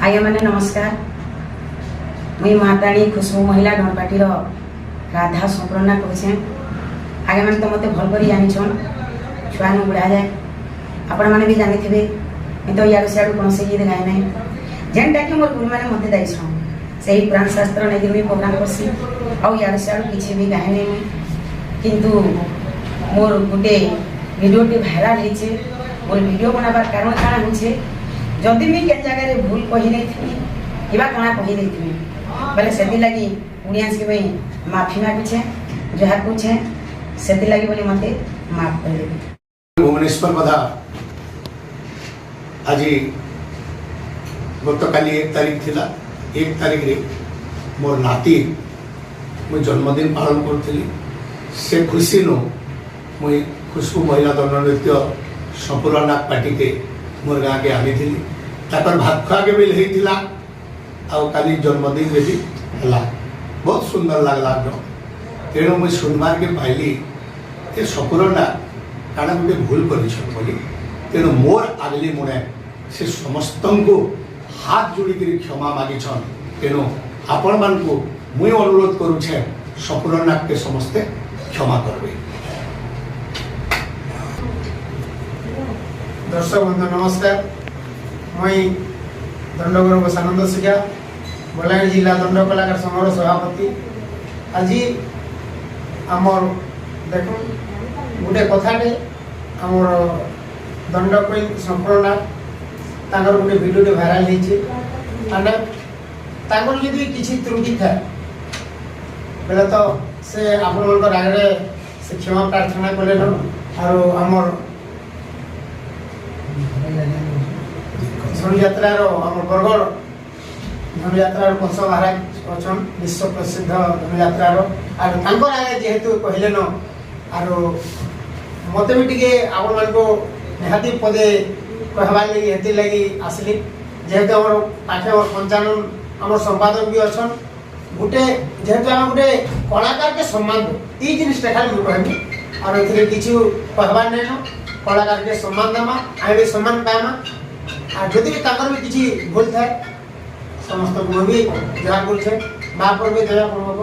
आज्ञा मैंने नमस्कार। मुई महाताणी खुशबू महिला गणपाटी राधा संपूर्णा कहे। आज्ञा मैंने तो मत भल कर जान छुआ नु बुढ़ा जाए आपण मैंने भी जानी थे। मैं तो इाड़ू सियाड़ू कौन से गीत गाए ना जेनटा कि मोर गुरु मैंने मत दाई से पुराण शास्त्र नहीं भी प्रोग्राम करसी आउ इाड़ू सियाड़ू किसी भी गाए नहीं किंतु मोर गोटे भिडियोटी भाइराल होचे। मोर भिडियो बनाबार कारण काଣା होचे जदि भी के जगह भूल कही नहीं थी किबा काଣା कही नहीं थी बोले सेति लगी ऑडियंस के भाई माफी मागुछे जहा पूछे सेति लगी बोली मते माफ कर दे। भुवनेश्वर बधा आज गत काली 1 तारीख थिला 1 तारीख रे मोर नाती मु जन्मदिन पालन करथली से खुशी नो मुई खुशबू महिला दंड नृत्य संपूर्ण नाक पार्टी के मोर गाँ के आनी थी ताकर भात खुआ के भी होता आउ काली जन्मदिन रे भी हला बहुत सुंदर लगला तेणु मुझे सुनबार के पाइली ये संपूर्ण काना गोटे भूल कर तेणु मोर आगली मुणे से समस्त को हाथ जोड़ी क्षमा मागिछन। तेणु आपण मान को मुई अनुरोध करुछे संपूर्ण के समस्ते क्षमा करबे। दर्शक बंधु नमस्कार। मुई दंडगुरु बसानंद सिका बलांगीर जिला दंड कलाकार संघर सभापति। आज आमर देख गोटे कथाटे आमर दंड क्वीन संपूर्ण तांकर गोटे भिडियोटे भाइराल होइछे आंड तांकर यदि किछि त्रुटि था बेले तो से आपण आगे से क्षमा प्रार्थना कले आरो आमर धनुयात्रार आम बरगढ़ धनुयात्रार कंस महाराज अच्छा विश्व प्रसिद्ध धनुयात्रार आर आगे जेहेतु कहले न आर मत भी टे आपण मान को निहाती पदे कहबार लगी हेती लगी आसली जेहेतु आम पाखे पंचानन आम संपादक भी अच्छा गोटे जेहेतु आम गोटे कलाकार के सम्मान दो ये जिनटा खाली मुझे कहमी और ये किसी कहबार नहीं न कलाकार के सम्मान देमा आम भी सम्मान पाइमा और जदि भी ताकर भी किसी भूल थाए समस्त को भी जहाँ कर माँ पर भी दया पड़ब।